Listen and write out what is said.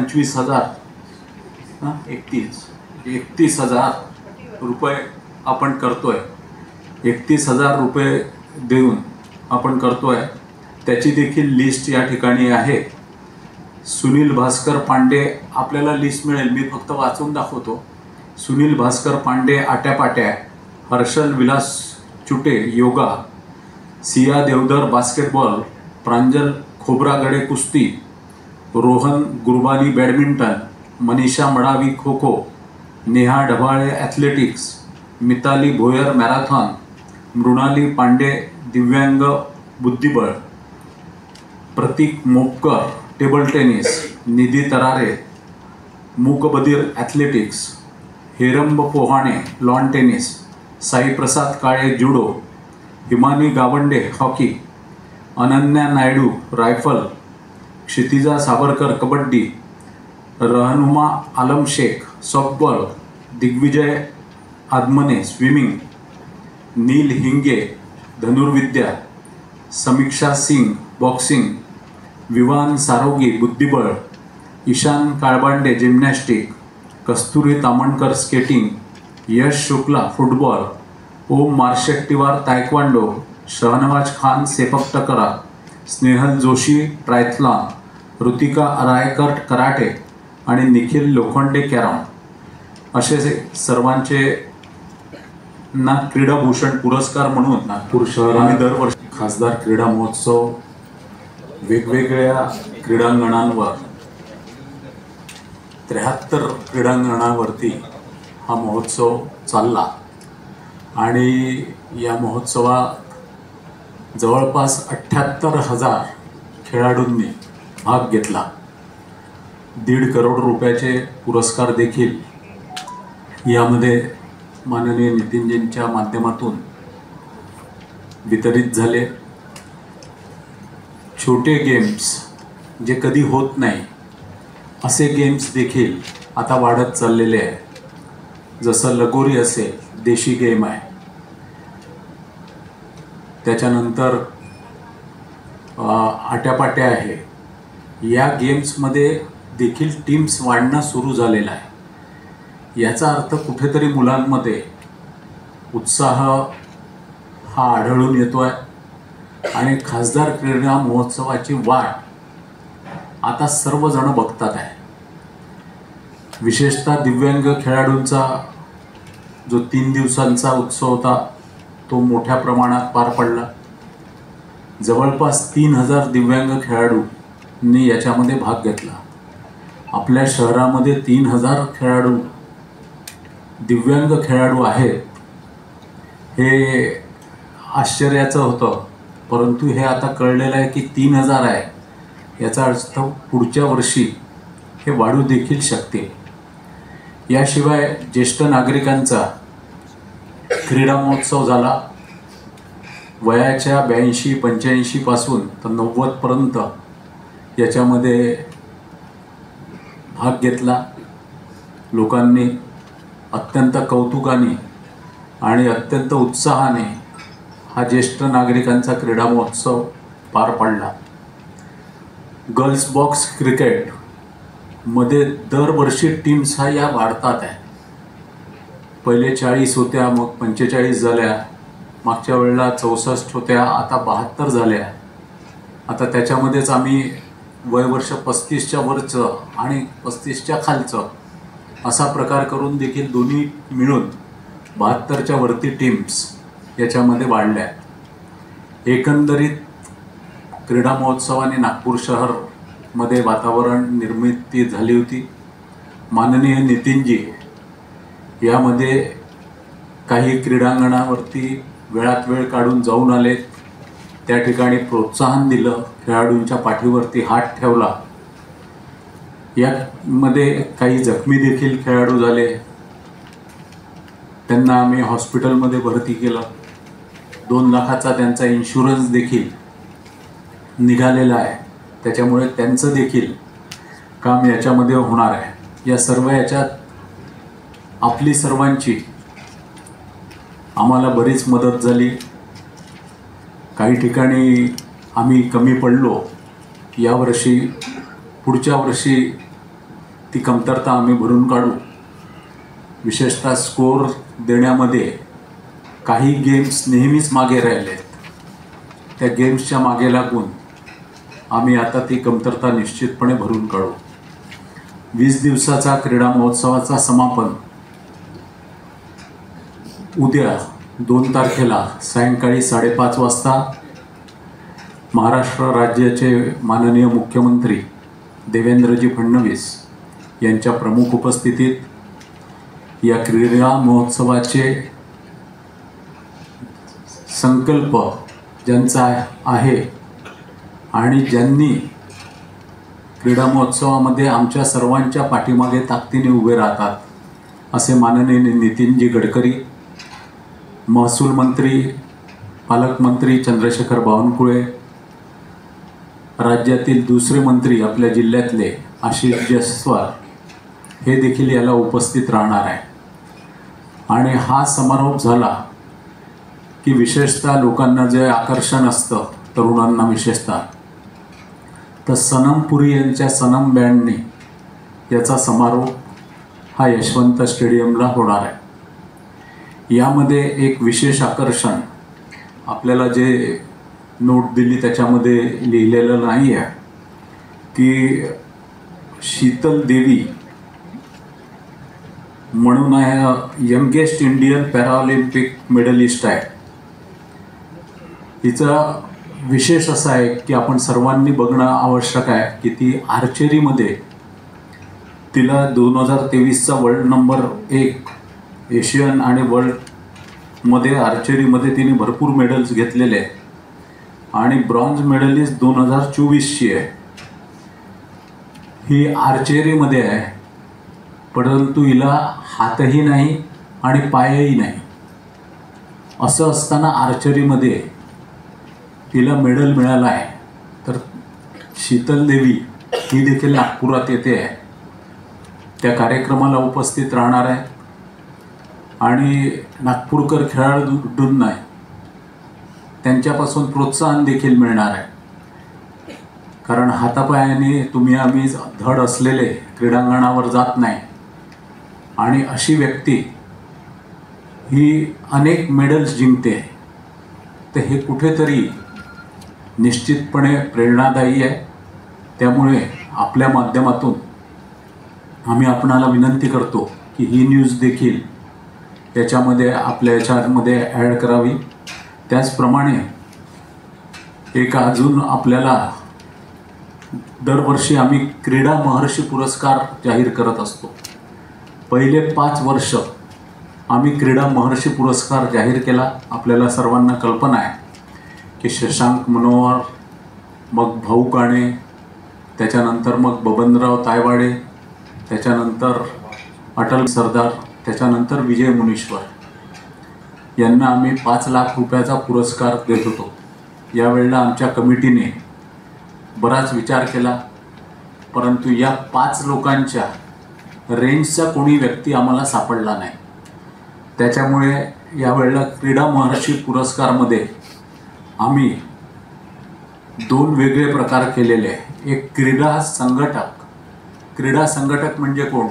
25,000 31,000 रुपये आपण करतोय. 31,000 रुपये देऊन आपण करतोय. त्याची देखील लिस्ट या ठिकाणी आहे. सुनील भास्कर पांडे, आपल्याला लिस्ट मिळेल, मी फक्त वाचून दाखवतो. सुनील भास्कर पांडे आट्यापाट्या, हर्षल विलास चुटे योगा, सिया देवधर बास्केटबॉल, प्रांजल खोब्रागडे कुस्ती, Rohan Gurbani badminton, Manisha Madavi kho kho, Neha Dhabale athletics, Mitali Bhoyar marathon, Mrunali Pande दिव्यांग बुद्धिबळ, प्रतीक मोपकर टेबल टेनिस, निधी तरारे मूकबधीर athletics, Heramb Pohane lawn tennis, Sai Prasad Kale judo, Himani Gawande hockey, Ananya Naidu rifle, Kshitija Savarkar kabaddi, Rahnuma Alam Shaikh softball, Digvijay Adamne swimming, Neel Hinge धनुर्विद्या, समीक्षा सिंग बॉक्सिंग, विवान सारोगी बुद्धिबळ, ईशान काळबांडे जिम्नॅस्टिक, कस्तुरी तामणकर स्केटिंग, यश शुक्ला फुटबॉल, ओम मार्शेट्टीवार तायक्वांडो, शहनवाज खान सेपक टकरा, स्नेहल जोशी ट्रायथलॉन, ऋतिका रायकर कराटे आणि निखिल लोखंडे कॅरम, असे सर्वांचे ना क्रीडाभूषण पुरस्कार म्हणून नागपूर शहराने दरवर्षी खासदार क्रीडा महोत्सव वेगवेगळ्या क्रीडांगणांवर 73 क्रीडांगणावरती हा महोत्सव चालला आणि या महोत्सवात जवळपास 78,000 खेळाडूंनी भाग घेतला. 1.5 करोड रुपयाचे पुरस्कार देखील यामध्ये माननीय नितीनजींच्या माध्यमातून वितरित झाले. छोटे गेम्स जे कधी होत नाही असे गेम्स देखील आता वाढत चाललेले आहे. जसं लगोरी असेल, देशी गेम आहे, त्याच्यानंतर आट्यापाट्या आहे. या गेम्समध्ये देखील टीम्स वाढणं सुरू झालेलं आहे. याचा अर्थ कुठेतरी मुलांमध्ये उत्साह हा आढळून येतो आहे आणि खासदार क्रीडा महोत्सवाची वाट आता सर्वजण बघतात आहे. विशेषतः दिव्यांग खेळाडूंचा जो 3 दिवसांचा उत्सव होता तो मोठ्या प्रमाणात पार पडला. जवळपास 3,000 दिव्यांग खेळाडूंनी याच्यामध्ये भाग घेतला. आपल्या शहरामध्ये 3,000 खेळाडू दिव्यांग खेळाडू आहेत हे आश्चर्याचं होतं, परंतु हे आता कळलेलं आहे की 3,000 आहे. याचा अर्थ पुढच्या वर्षी हे वाढू देखील शकते. याशिवाय ज्येष्ठ नागरिकांचा क्रीडा महोत्सव झाला. वयाच्या 82-85 पासून तर 90 पर्यंत याच्यामध्ये भाग घेतला. लोकांनी अत्यंत कौतुकाने आणि अत्यंत उत्साहाने हा ज्येष्ठ नागरिकांचा क्रीडा महोत्सव पार पडला. गर्ल्स बॉक्स क्रिकेटमध्ये दरवर्षी टीम्स हा या वाढतात आहे. पहिले 40 होत्या, मग 45 झाल्या, मागच्या वेळेला 64 होत्या, आता 72 झाल्या. आता त्याच्यामध्येच आम्ही वयवर्ष 35च्या वरचं आणि 35च्या खालचं असा प्रकार करून देखील दोन्ही मिळून 72च्या वरती टीम्स याच्यामध्ये वाढल्या. एकंदरीत क्रीडा महोत्सवाने नागपूर शहरमध्ये वातावरण निर्मिती झाली होती. माननीय नितीनजी यामध्ये काही क्रीडांगणावरती वेळात वेळ काढून जाऊन आले. त्या ठिकाणी प्रोत्साहन दिलं, खेळाडूंच्या पाठीवरती हात ठेवला. यामध्ये काही जखमी देखील खेळाडू झाले, त्यांना आम्ही हॉस्पिटलमध्ये भरती केलं. 2 लाखाचा त्यांचा इन्शुरन्स देखील निघालेला आहे, त्याच्यामुळे त्यांचं देखील काम याच्यामध्ये होणार आहे. या सर्व याच्यात आपली सर्वांची आम्हाला बरीच मदत झाली. काही ठिकाणी आम्ही कमी पडलो. यावर्षी पुढच्या वर्षी ती कमतरता आम्ही भरून काढू. विशेषतः स्कोअर देण्यामध्ये काही गेम्स नेहमीच मागे राहिलेत. त्या गेम्सच्या मागे लागून आम्ही आता ती कमतरता निश्चितपणे भरून काढू. 20 दिवसाचा क्रीडा महोत्सवाचा समापन उद्या 2 तारखेला सायंकाळी 5:30 वाजता महाराष्ट्र राज्याचे माननीय मुख्यमंत्री देवेंद्रजी फडणवीस यांच्या प्रमुख उपस्थितीत या क्रीडा महोत्सवाचे संकल्प ज्यांचा आहे आणि ज्यांनी क्रीडा महोत्सवामध्ये आमच्या सर्वांच्या पाठीमागे ताकदीने उभे राहतात असे माननीय नितीनजी गडकरी, महसूल मंत्री पालकमंत्री चंद्रशेखर बावनकुळे, राज्यातील दुसरे मंत्री आपल्या जिल्ह्यातले आशिष जयस्वाल हे देखील याला उपस्थित राहणार आहे. आणि हा समारोप झाला की विशेषतः लोकांना जे आकर्षण असतं, तरुणांना विशेषतः, तर सनम पुरी यांच्या सनम बँडने याचा समारोप हा यशवंत स्टेडियमला होणार आहे. यामध्ये एक विशेष आकर्षण आपल्याला जे नोट दिली त्याच्यामध्ये लिहिलेलं नाही आहे की शीतल देवी म्हणून आहे, यंगेस्ट इंडियन पॅराऑलिम्पिक मेडलिस्ट आहे. हिचा विशेष असा आहे की आपण सर्वांनी बघणं आवश्यक आहे की ती आर्चरीमध्ये तिला 2023चा वर्ल्ड नंबर 1 एशियन आणि वर्ल्डमध्ये आर्चरीमध्ये तिने भरपूर मेडल्स घेतलेले आहे आणि ब्रॉन्झ मेडलिस्ट 2024ची आहे. ही आर्चरीमध्ये आहे, परंतु हिला हातही नाही आणि पायही नाही. असं असताना आर्चरीमध्ये तिला मेडल मिळाला आहे. तर शीतल देवी ही देखील नागपुरात येते आहे, त्या कार्यक्रमाला उपस्थित राहणार आहे आणि नागपूरकर खेळाडूंना त्यांच्यापासून प्रोत्साहन देखील मिळणार आहे. कारण हातापायाने तुम्ही आम्ही धड असलेले क्रीडांगणावर जात नाही आणि अशी व्यक्ती ही अनेक मेडल्स जिंकते, तर हे कुठेतरी निश्चितपणे प्रेरणादायी आहे. त्यामुळे आपल्या माध्यमातून आम्ही आपणाला विनंती करतो की ही न्यूज देखील याच्यामध्ये आपल्या याच्यामध्ये ॲड करावी. त्याचप्रमाणे एक अजून आपल्याला दरवर्षी आम्ही क्रीडा महर्षी पुरस्कार जाहीर करत असतो. पहिले 5 वर्ष आम्ही क्रीडा महर्षी पुरस्कार जाहीर केला. आपल्याला सर्वांना कल्पना आहे की शशांक मनोहर, मग भाऊ काणे, त्याच्यानंतर मग बबनराव तायवाडे, त्याच्यानंतर अटल सरदार, त्याच्यानंतर विजय मुनीश्वर यांना आम्ही 5 लाख रुपयाचा पुरस्कार देत होतो. यावेळेला आमच्या कमिटीने बराच विचार केला, परंतु या 5 लोकांच्या रेंजचा कोणी व्यक्ती आम्हाला सापडला नाही. त्याच्यामुळे यावेळेला क्रीडा महर्षी पुरस्कारमध्ये आम्ही 2 वेगळे प्रकार केलेले आहे. एक क्रीडा संघटक म्हणजे कोण,